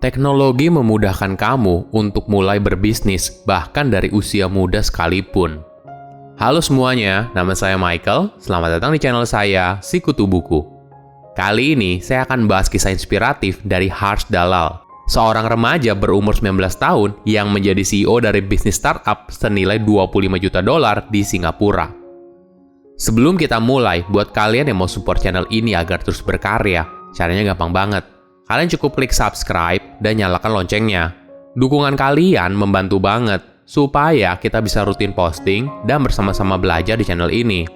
Teknologi memudahkan kamu untuk mulai berbisnis, bahkan dari usia muda sekalipun. Halo semuanya, nama saya Michael. Selamat datang di channel saya, Sikutu Buku. Kali ini, saya akan bahas kisah inspiratif dari Harsh Dalal, seorang remaja berumur 19 tahun yang menjadi CEO dari bisnis startup senilai $25 juta di Singapura. Sebelum kita mulai, buat kalian yang mau support channel ini agar terus berkarya, caranya gampang banget. Kalian cukup klik subscribe dan nyalakan loncengnya. Dukungan kalian membantu banget supaya kita bisa rutin posting dan bersama-sama belajar di channel ini.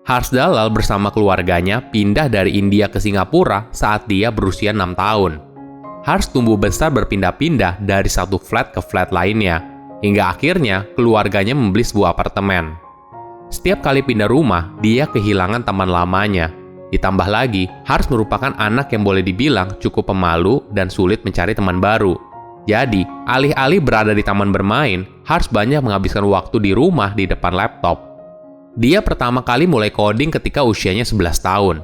Harsh Dalal bersama keluarganya pindah dari India ke Singapura saat dia berusia 6 tahun. Harsh tumbuh besar berpindah-pindah dari satu flat ke flat lainnya, hingga akhirnya keluarganya membeli sebuah apartemen. Setiap kali pindah rumah, dia kehilangan teman lamanya. Ditambah lagi, Harsh merupakan anak yang boleh dibilang cukup pemalu dan sulit mencari teman baru. Jadi, alih-alih berada di taman bermain, Harsh banyak menghabiskan waktu di rumah di depan laptop. Dia pertama kali mulai coding ketika usianya 11 tahun.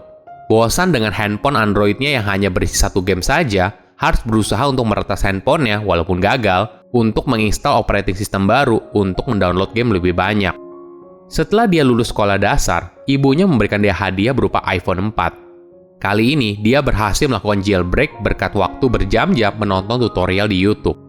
Bosan dengan handphone Android-nya yang hanya berisi satu game saja, Harsh berusaha untuk meretas handphonenya walaupun gagal untuk menginstal operating system baru untuk mendownload game lebih banyak. Setelah dia lulus sekolah dasar, ibunya memberikan dia hadiah berupa iPhone 4. Kali ini, dia berhasil melakukan jailbreak berkat waktu berjam-jam menonton tutorial di YouTube.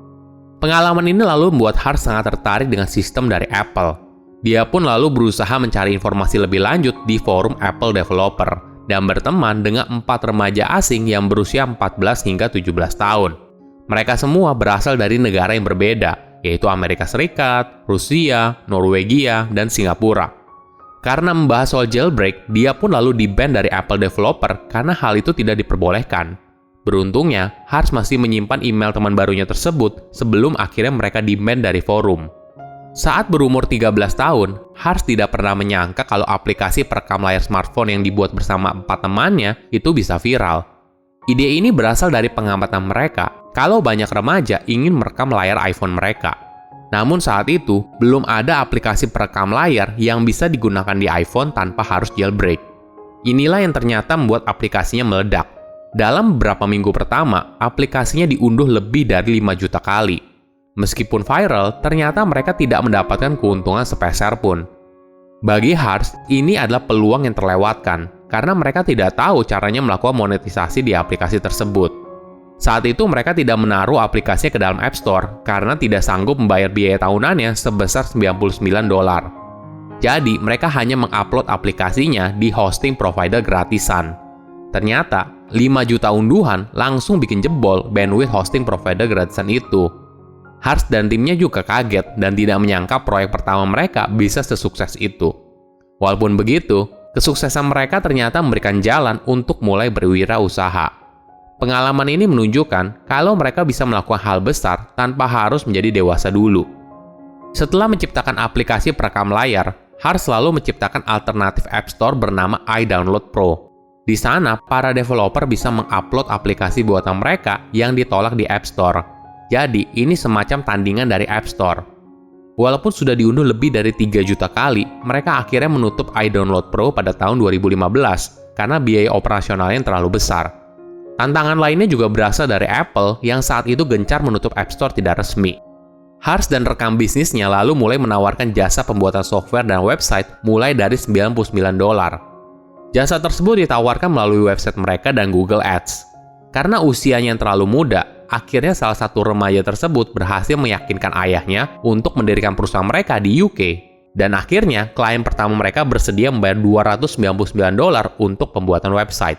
Pengalaman ini lalu membuat Harsh sangat tertarik dengan sistem dari Apple. Dia pun lalu berusaha mencari informasi lebih lanjut di forum Apple Developer dan berteman dengan 4 remaja asing yang berusia 14 hingga 17 tahun. Mereka semua berasal dari negara yang berbeda, yaitu Amerika Serikat, Rusia, Norwegia, dan Singapura. Karena membahas soal jailbreak, dia pun lalu di-ban dari Apple Developer karena hal itu tidak diperbolehkan. Beruntungnya, Harsh masih menyimpan email teman barunya tersebut sebelum akhirnya mereka di-ban dari forum. Saat berumur 13 tahun, Harsh tidak pernah menyangka kalau aplikasi perekam layar smartphone yang dibuat bersama 4 temannya itu bisa viral. Ide ini berasal dari pengamatan mereka kalau banyak remaja ingin merekam layar iPhone mereka. Namun saat itu, belum ada aplikasi perekam layar yang bisa digunakan di iPhone tanpa harus jailbreak. Inilah yang ternyata membuat aplikasinya meledak. Dalam beberapa minggu pertama, aplikasinya diunduh lebih dari 5 juta kali. Meskipun viral, ternyata mereka tidak mendapatkan keuntungan sepeser pun. Bagi Harsh, ini adalah peluang yang terlewatkan, karena mereka tidak tahu caranya melakukan monetisasi di aplikasi tersebut. Saat itu mereka tidak menaruh aplikasinya ke dalam App Store karena tidak sanggup membayar biaya tahunannya sebesar $99. Jadi, mereka hanya mengupload aplikasinya di hosting provider gratisan. Ternyata, 5 juta unduhan langsung bikin jebol bandwidth hosting provider gratisan itu. Harsh dan timnya juga kaget dan tidak menyangka proyek pertama mereka bisa sesukses itu. Walaupun begitu, kesuksesan mereka ternyata memberikan jalan untuk mulai berwirausaha. Pengalaman ini menunjukkan kalau mereka bisa melakukan hal besar tanpa harus menjadi dewasa dulu. Setelah menciptakan aplikasi perekam layar, Harsh selalu menciptakan alternatif App Store bernama iDownload Pro. Di sana, para developer bisa mengupload aplikasi buatan mereka yang ditolak di App Store. Jadi, ini semacam tandingan dari App Store. Walaupun sudah diunduh lebih dari 3 juta kali, mereka akhirnya menutup iDownload Pro pada tahun 2015 karena biaya operasionalnya yang terlalu besar. Tantangan lainnya juga berasal dari Apple yang saat itu gencar menutup App Store tidak resmi. Harsh dan rekan bisnisnya lalu mulai menawarkan jasa pembuatan software dan website mulai dari $99. Jasa tersebut ditawarkan melalui website mereka dan Google Ads. Karena usianya yang terlalu muda, akhirnya salah satu remaja tersebut berhasil meyakinkan ayahnya untuk mendirikan perusahaan mereka di UK. Dan akhirnya, klien pertama mereka bersedia membayar $299 untuk pembuatan website.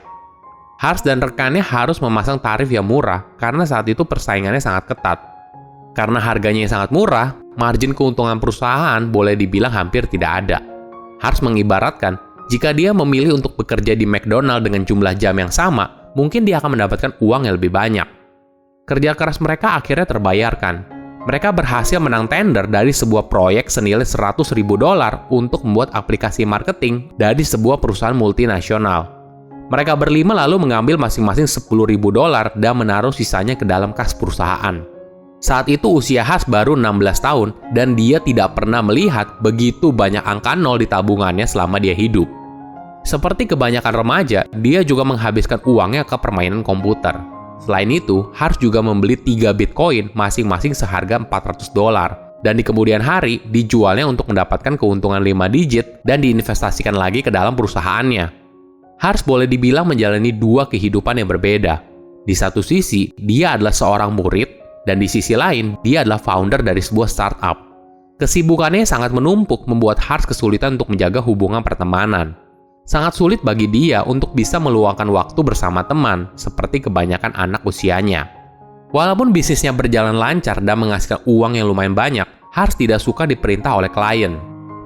Harsh dan rekannya harus memasang tarif yang murah karena saat itu persaingannya sangat ketat. Karena harganya yang sangat murah, margin keuntungan perusahaan boleh dibilang hampir tidak ada. Harsh mengibaratkan, jika dia memilih untuk bekerja di McDonald dengan jumlah jam yang sama, mungkin dia akan mendapatkan uang yang lebih banyak. Kerja keras mereka akhirnya terbayarkan. Mereka berhasil menang tender dari sebuah proyek senilai $100.000 untuk membuat aplikasi marketing dari sebuah perusahaan multinasional. Mereka berlima lalu mengambil masing-masing $10.000 dan menaruh sisanya ke dalam kas perusahaan. Saat itu usia Harsh baru 16 tahun dan dia tidak pernah melihat begitu banyak angka nol di tabungannya selama dia hidup. Seperti kebanyakan remaja, dia juga menghabiskan uangnya ke permainan komputer. Selain itu, Harsh juga membeli 3 Bitcoin masing-masing seharga $400. Dan di kemudian hari, dijualnya untuk mendapatkan keuntungan 5 digit dan diinvestasikan lagi ke dalam perusahaannya. Harsh boleh dibilang menjalani 2 kehidupan yang berbeda. Di satu sisi, dia adalah seorang murid, dan di sisi lain, dia adalah founder dari sebuah startup. Kesibukannya sangat menumpuk membuat Harsh kesulitan untuk menjaga hubungan pertemanan. Sangat sulit bagi dia untuk bisa meluangkan waktu bersama teman, seperti kebanyakan anak usianya. Walaupun bisnisnya berjalan lancar dan menghasilkan uang yang lumayan banyak, Harsh tidak suka diperintah oleh klien.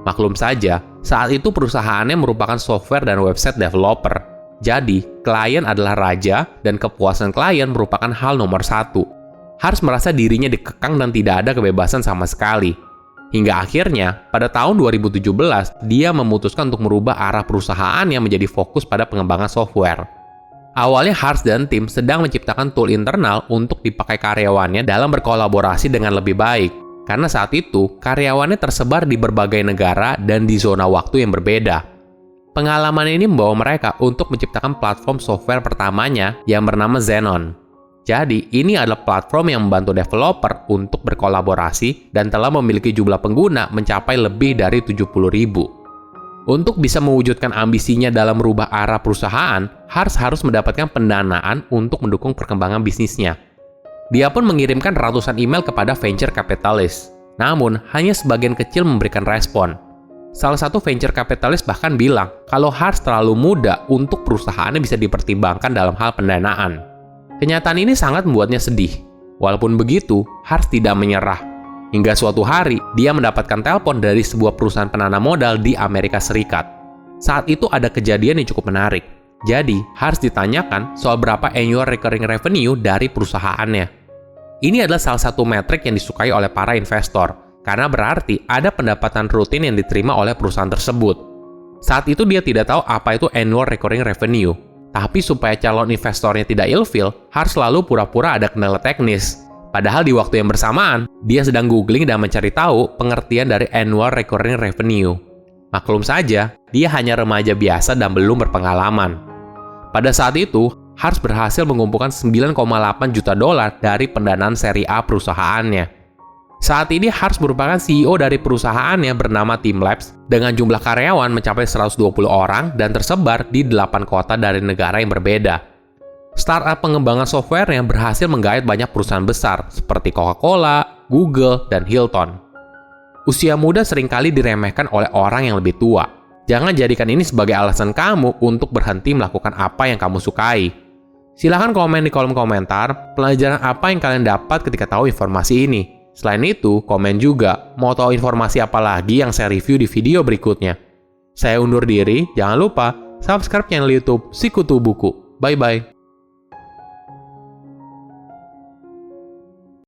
Maklum saja, saat itu perusahaannya merupakan software dan website developer. Jadi, klien adalah raja dan kepuasan klien merupakan hal nomor 1. Harsh merasa dirinya dikekang dan tidak ada kebebasan sama sekali. Hingga akhirnya, pada tahun 2017, dia memutuskan untuk merubah arah perusahaan yang menjadi fokus pada pengembangan software. Awalnya Harsh dan tim sedang menciptakan tool internal untuk dipakai karyawannya dalam berkolaborasi dengan lebih baik. Karena saat itu, karyawannya tersebar di berbagai negara dan di zona waktu yang berbeda. Pengalaman ini membawa mereka untuk menciptakan platform software pertamanya yang bernama Xenon. Jadi, ini adalah platform yang membantu developer untuk berkolaborasi dan telah memiliki jumlah pengguna mencapai lebih dari 70.000. Untuk bisa mewujudkan ambisinya dalam merubah arah perusahaan, Harsh harus mendapatkan pendanaan untuk mendukung perkembangan bisnisnya. Dia pun mengirimkan ratusan email kepada venture capitalist. Namun, hanya sebagian kecil memberikan respon. Salah satu venture capitalist bahkan bilang kalau Harsh terlalu muda untuk perusahaannya bisa dipertimbangkan dalam hal pendanaan. Kenyataan ini sangat membuatnya sedih. Walaupun begitu, Harsh tidak menyerah. Hingga suatu hari, dia mendapatkan telepon dari sebuah perusahaan penanam modal di Amerika Serikat. Saat itu ada kejadian yang cukup menarik. Jadi, Harsh ditanyakan soal berapa annual recurring revenue dari perusahaannya. Ini adalah salah satu metrik yang disukai oleh para investor, karena berarti ada pendapatan rutin yang diterima oleh perusahaan tersebut. Saat itu dia tidak tahu apa itu annual recurring revenue. Tapi supaya calon investornya tidak ilfil, Harsh selalu pura-pura ada kendala teknis. Padahal di waktu yang bersamaan, dia sedang googling dan mencari tahu pengertian dari annual recurring revenue. Maklum saja, dia hanya remaja biasa dan belum berpengalaman. Pada saat itu, Harsh berhasil mengumpulkan $9,8 juta dari pendanaan seri A perusahaannya. Saat ini Harsh merupakan CEO dari perusahaan yang bernama Teamlabs dengan jumlah karyawan mencapai 120 orang dan tersebar di 8 kota dari negara yang berbeda. Startup pengembangan software yang berhasil menggait banyak perusahaan besar seperti Coca-Cola, Google, dan Hilton. Usia muda seringkali diremehkan oleh orang yang lebih tua. Jangan jadikan ini sebagai alasan kamu untuk berhenti melakukan apa yang kamu sukai. Silahkan komen di kolom komentar pelajaran apa yang kalian dapat ketika tahu informasi ini. Selain itu, komen juga mau tahu informasi apa lagi yang saya review di video berikutnya. Saya undur diri, jangan lupa subscribe channel YouTube Sikutu Buku. Bye-bye.